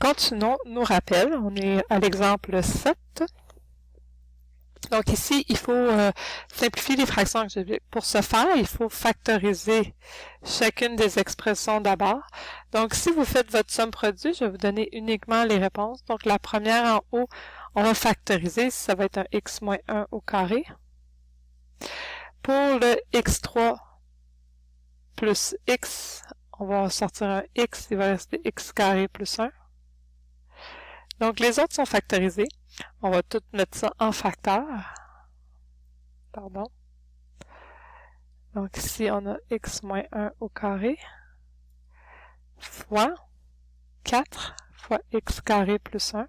Continuons nos rappels. On est à l'exemple 7. Donc ici, il faut simplifier les fractions algébriques. Pour ce faire, il faut factoriser chacune des expressions d'abord. Donc si vous faites votre somme produit, je vais vous donner uniquement les réponses. Donc la première en haut, on va factoriser, ça va être un x moins 1 au carré. Pour le x3 plus x, on va sortir un x, il va rester x carré plus 1. Donc les autres sont factorisés. On va tout mettre ça en facteur. Pardon. Donc ici, on a x moins 1 au carré fois 4 fois x carré plus 1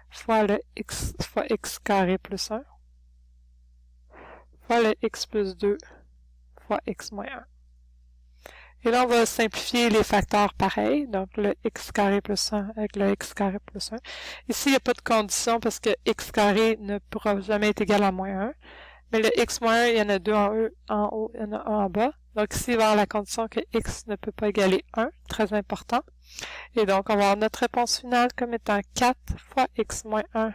fois le x fois x carré plus 1 fois le x plus 2 fois x moins 1. Et là, on va simplifier les facteurs pareils, donc le x carré plus 1 avec le x carré plus 1. Ici, il n'y a pas de condition parce que x carré ne pourra jamais être égal à moins 1. Mais le x moins 1, il y en a deux en haut, il y en a un en bas. Donc ici, il va y avoir la condition que x ne peut pas égaler 1, très important. Et donc, on va avoir notre réponse finale comme étant 4 fois x moins 1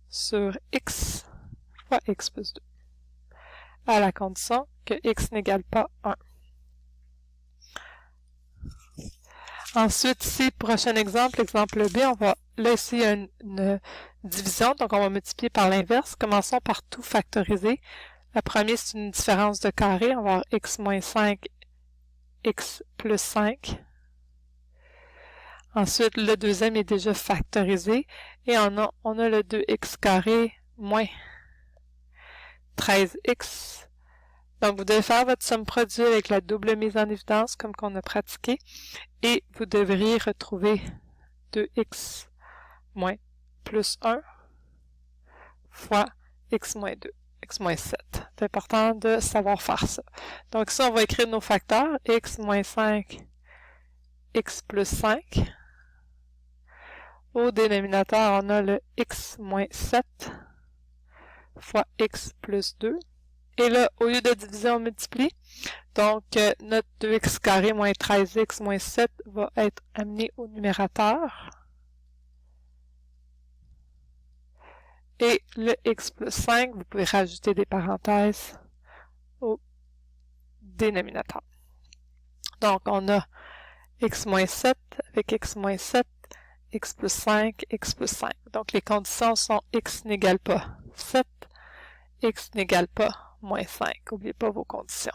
sur x fois x plus 2, à la condition que x n'égale pas 1. Ensuite, ici, prochain exemple, exemple B, on va, là, ici, il y a une division, donc on va multiplier par l'inverse. Commençons par tout factoriser. La première, c'est une différence de carré. On va avoir x moins 5, x plus 5. Ensuite, le deuxième est déjà factorisé. Et on a le 2x carré moins 13x. Donc, vous devez faire votre somme produit avec la double mise en évidence, comme qu'on a pratiqué. Et vous devriez retrouver 2x moins plus 1 fois x moins 2, x moins 7. C'est important de savoir faire ça. Donc, ici, on va écrire nos facteurs. X moins 5, x plus 5. Au dénominateur, on a le x moins 7 fois x plus 2. Et là, au lieu de diviser, on multiplie. Donc, notre 2x carré moins 13x moins 7 va être amené au numérateur. Et le x plus 5, vous pouvez rajouter des parenthèses au dénominateur. Donc, on a x moins 7 avec x moins 7, x plus 5, x plus 5. Donc, les conditions sont x n'égale pas 7, x n'égale pas moins 5. N'oubliez pas vos conditions.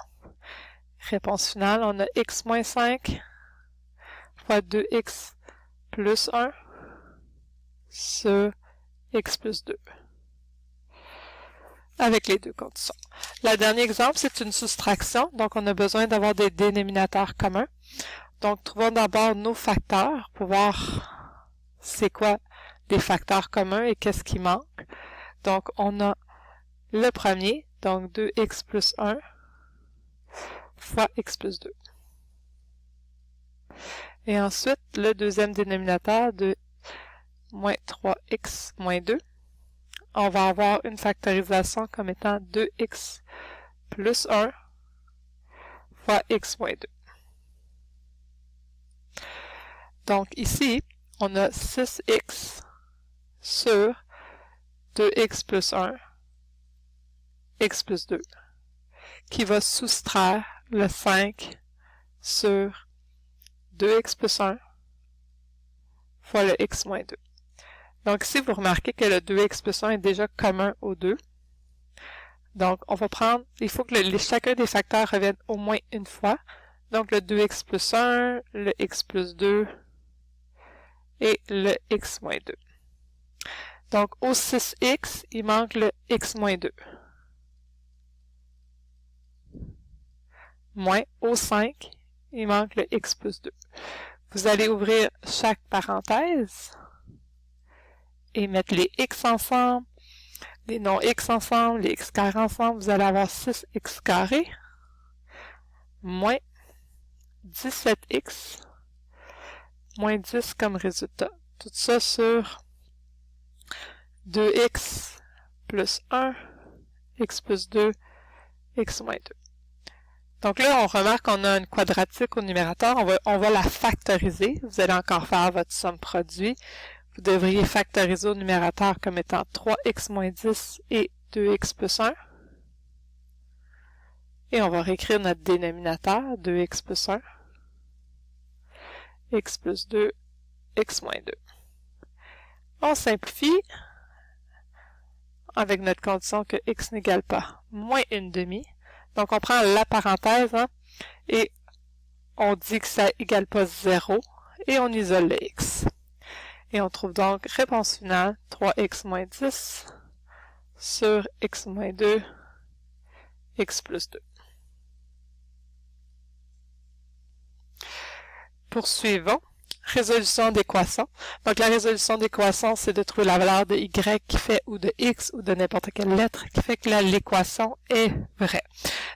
Réponse finale, on a x moins 5 fois 2x plus 1 sur x plus 2. Avec les deux conditions. Le dernier exemple, c'est une soustraction. Donc, on a besoin d'avoir des dénominateurs communs. Donc, trouvons d'abord nos facteurs pour voir c'est quoi les facteurs communs et qu'est-ce qui manque. Donc, on a le premier, donc 2x plus 1 fois x plus 2. Et ensuite, le deuxième dénominateur de moins 3x moins 2. On va avoir une factorisation comme étant 2x plus 1 fois x moins 2. Donc ici, on a 6x sur 2x plus 1, x plus 2, qui va soustraire le 5 sur 2x plus 1 fois le x moins 2. Donc ici, vous remarquez que le 2x plus 1 est déjà commun aux deux. Donc, on va prendre, il faut que chacun des facteurs revienne au moins une fois. Donc, le 2x plus 1, le x plus 2 et le x moins 2. Donc, au 6x, il manque le x moins 2. Moins au 5, il manque le x plus 2. Vous allez ouvrir chaque parenthèse et mettre les x ensemble, les non-x ensemble, les x carrés ensemble. Vous allez avoir 6x carré moins 17x moins 10 comme résultat. Tout ça sur 2x plus 1, x plus 2, x moins 2. Donc là, on remarque qu'on a une quadratique au numérateur. On va la factoriser. Vous allez encore faire votre somme produit. Vous devriez factoriser au numérateur comme étant 3x moins 10 et 2x plus 1. Et on va réécrire notre dénominateur, 2x plus 1, x plus 2, x moins 2. On simplifie avec notre condition que x n'égale pas moins une demi. Donc on prend la parenthèse et on dit que ça égale pas 0 et on isole le x. Et on trouve donc réponse finale 3x moins 10 sur x moins 2, x plus 2. Poursuivons. Résolution d'équation. Donc la résolution d'équation, c'est de trouver la valeur de y qui fait, ou de x, ou de n'importe quelle lettre qui fait que l'équation est vraie.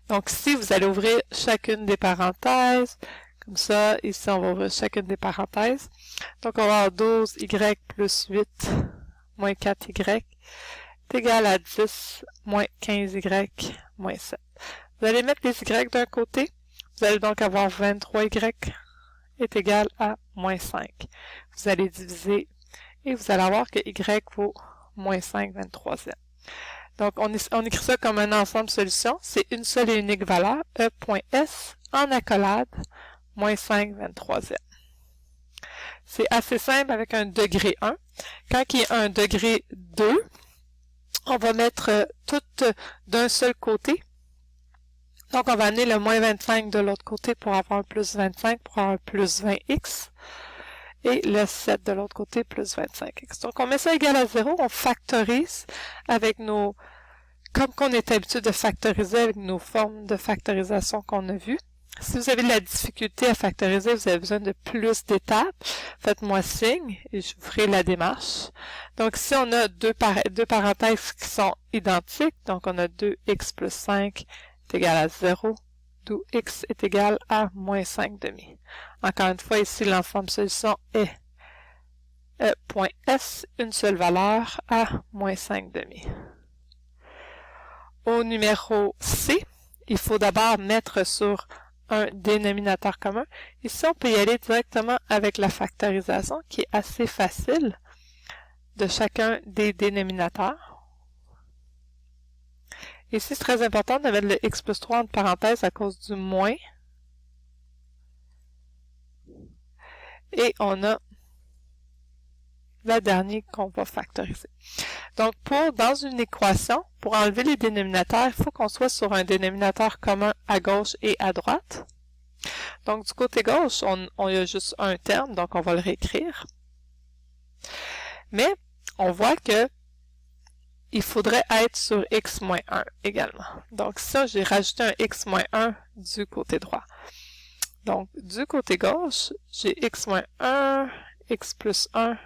Donc ici, vous allez ouvrir chacune des parenthèses. Comme ça, ici, on va ouvrir chacune des parenthèses. Donc on va avoir 12y plus 8 moins 4y est égal à 10 moins 15y moins 7. Vous allez mettre les y d'un côté. Vous allez donc avoir 23y est égal à moins 5. Vous allez diviser et vous allez avoir que y vaut moins 5 23e. Donc, on écrit ça comme un ensemble solution. C'est une seule et unique valeur, E.S, en accolade, moins 5 23e. C'est assez simple avec un degré 1. Quand il y a un degré 2, on va mettre tout d'un seul côté. Donc, on va amener le moins 25 de l'autre côté pour avoir un plus 25, pour avoir un plus 20x. Et le 7 de l'autre côté, plus 25x. Donc, on met ça égal à 0, on factorise avec nos... Comme qu'on est habitué de factoriser avec nos formes de factorisation qu'on a vues. Si vous avez de la difficulté à factoriser, vous avez besoin de plus d'étapes, faites-moi signe et je vous ferai la démarche. Donc, ici, on a deux parenthèses qui sont identiques. Donc, on a 2x plus 5 est égal à 0, d'où x est égal à moins 5 demi. Encore une fois, ici, l'ensemble solution est point S, une seule valeur à moins 5 demi. Au numéro C, il faut d'abord mettre sur un dénominateur commun. Ici, on peut y aller directement avec la factorisation, qui est assez facile de chacun des dénominateurs. Ici, c'est très important de mettre le x plus 3 entre parenthèses à cause du moins. Et on a la dernière qu'on va factoriser. Donc, dans une équation, pour enlever les dénominateurs, il faut qu'on soit sur un dénominateur commun à gauche et à droite. Donc, du côté gauche, on y a juste un terme, donc on va le réécrire. Mais, on voit que il faudrait être sur x moins 1 également. Donc, ça, j'ai rajouté un x moins 1 du côté droit. Donc, du côté gauche, j'ai x moins 1, x plus 1,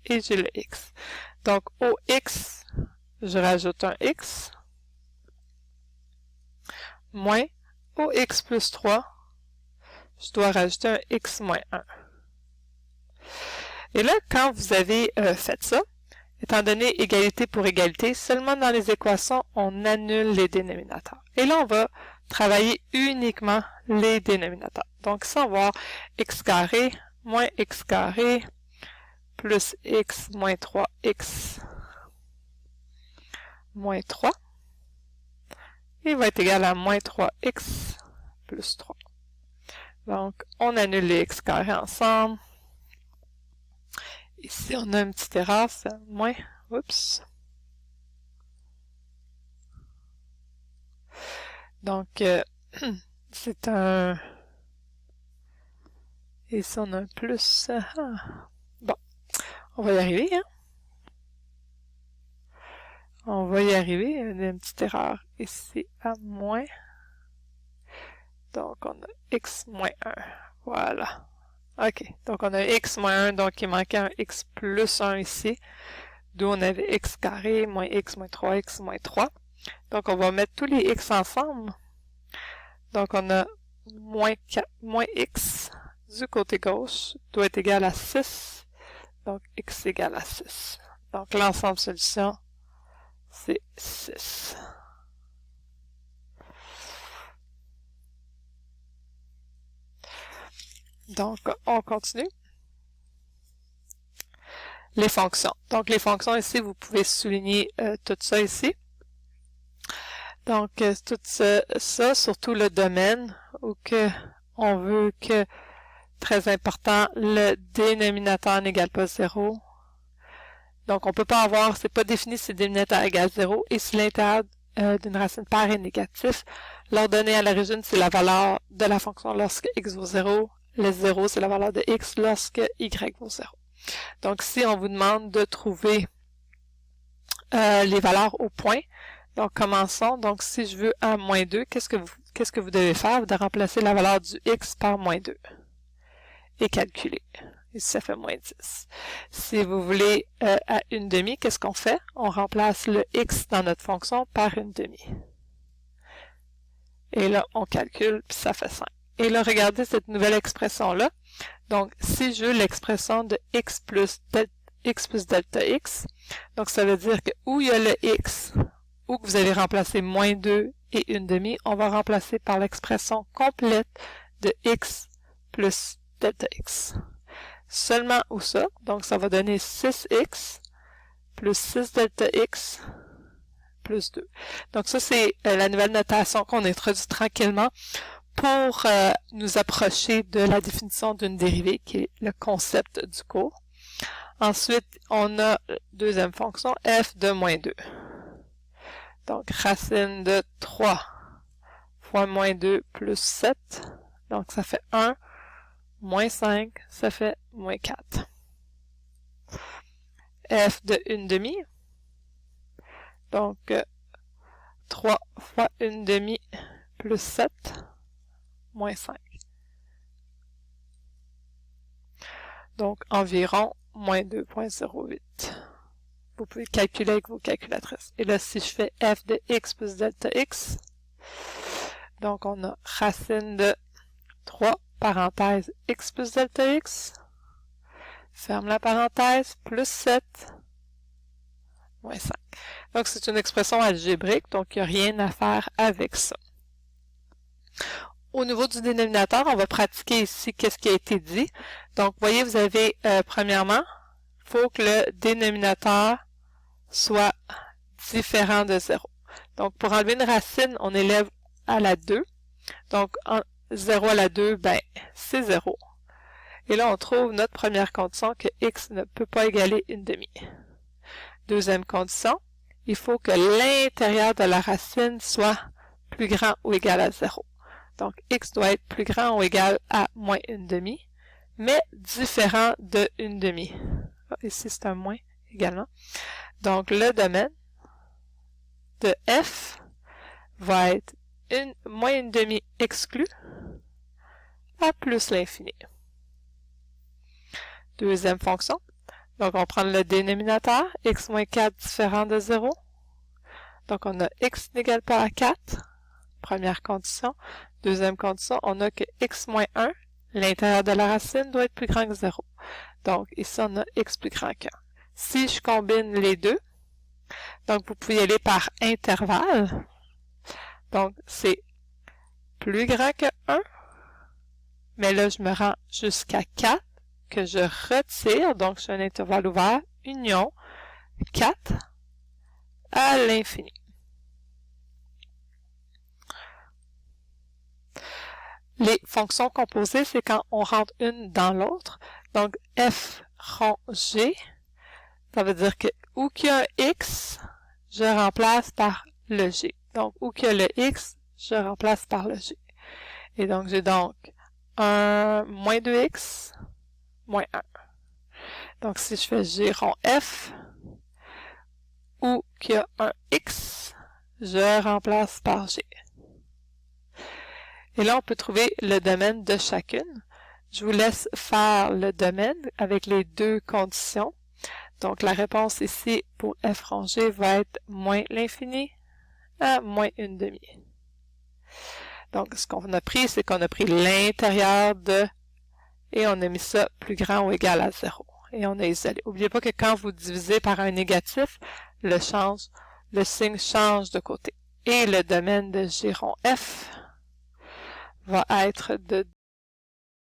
et j'ai le x. Donc, au x, je rajoute un x, moins, au x plus 3, je dois rajouter un x moins 1. Et là, quand vous avez fait ça, étant donné égalité pour égalité, seulement dans les équations, on annule les dénominateurs. Et là, on va travailler uniquement les dénominateurs. Donc, ici, on va avoir x carré moins x carré plus x moins 3x moins 3. Il va être égal à moins 3x plus 3. Donc, on annule les x carrés ensemble. Ici, on a une petite erreur, c'est moins, oups. Donc, c'est un, ici, on a un plus. Bon, on va y arriver, hein. On va y arriver, il y a une petite erreur ici à moins. Donc, on a x moins 1, voilà. OK, donc on a x moins 1, donc il manquait un x plus 1 ici, d'où on avait x carré moins x moins 3x moins 3. Donc on va mettre tous les x ensemble. Donc on a moins x du côté gauche doit être égal à 6, donc x égale à 6. Donc l'ensemble solution, c'est 6. Donc, on continue. Les fonctions. Donc, les fonctions ici, vous pouvez souligner tout ça ici. Donc, tout ça, surtout le domaine, où que on veut que, très important, le dénominateur n'égale pas 0. Donc, on peut pas avoir, c'est pas défini si le dénominateur égale 0, et si l'intérieur d'une racine paire est négatif, l'ordonnée à l'origine, c'est la valeur de la fonction lorsque x vaut 0. Le 0, c'est la valeur de x lorsque y vaut 0. Donc, si on vous demande de trouver les valeurs au point, donc commençons. Donc, si je veux un moins 2, qu'est-ce que vous devez faire? Vous devez remplacer la valeur du x par moins 2 et calculer. Ici, ça fait moins 10. Si vous voulez à une demi, qu'est-ce qu'on fait? On remplace le x dans notre fonction par une demi. Et là, on calcule, puis ça fait 5. Et là, regardez cette nouvelle expression-là. Donc, si je veux l'expression de x plus delta x, donc ça veut dire que où il y a le x, où que vous avez remplacé moins 2 et une demi, on va remplacer par l'expression complète de x plus delta x. Seulement où ça? Donc, ça va donner 6x plus 6 delta x plus 2. Donc, ça, c'est la nouvelle notation qu'on introduit tranquillement pour nous approcher de la définition d'une dérivée, qui est le concept du cours. Ensuite, on a deuxième fonction, f de moins 2. Donc, racine de 3 fois moins 2 plus 7. Donc, ça fait 1. Moins 5, ça fait moins 4. F de une demi. Donc, 3 fois une demi plus 7, moins 5. Donc, environ moins 2,08. Vous pouvez calculer avec vos calculatrices. Et là, si je fais f de x plus delta x, donc on a racine de 3, parenthèse x plus delta x, ferme la parenthèse, plus 7, moins 5. Donc, c'est une expression algébrique, donc il n'y a rien à faire avec ça. Au niveau du dénominateur, on va pratiquer ici qu'est-ce qui a été dit. Donc, vous voyez, vous avez, premièrement, il faut que le dénominateur soit différent de 0. Donc, pour enlever une racine, on élève à la 2. Donc, 0 à la 2, ben, c'est 0. Et là, on trouve notre première condition que x ne peut pas égaler une demi. Deuxième condition, il faut que l'intérieur de la racine soit plus grand ou égal à 0. Donc, x doit être plus grand ou égal à moins une demi, mais différent de une demi. Ici, c'est un moins également. Donc, le domaine de f va être moins une demi exclu à plus l'infini. Deuxième fonction. Donc, on va prendre le dénominateur, x moins 4 différent de 0. Donc, on a x n'égale pas à 4. Première condition. Deuxième condition, on a que x moins 1, l'intérieur de la racine doit être plus grand que 0. Donc, ici, on a x plus grand que 1. Si je combine les deux, donc vous pouvez y aller par intervalle. Donc, c'est plus grand que 1, mais là, je me rends jusqu'à 4, que je retire, donc j'ai un intervalle ouvert, union, 4, à l'infini. Les fonctions composées, c'est quand on rentre une dans l'autre. Donc, f rond g, ça veut dire que où qu'il y a un x, je remplace par le g. Donc, où qu'il y a le x, je remplace par le g. Et donc, j'ai donc un moins 2x, moins 1. Donc, si je fais g rond f, où qu'il y a un x, je remplace par g. Et là, on peut trouver le domaine de chacune. Je vous laisse faire le domaine avec les deux conditions. Donc, la réponse ici pour f rangé va être moins l'infini à moins une demi. Donc, ce qu'on a pris, c'est qu'on a pris l'intérieur de et on a mis ça plus grand ou égal à 0. Et on a isolé. N'oubliez pas que quand vous divisez par un négatif, le signe change de côté. Et le domaine de g rond f va être de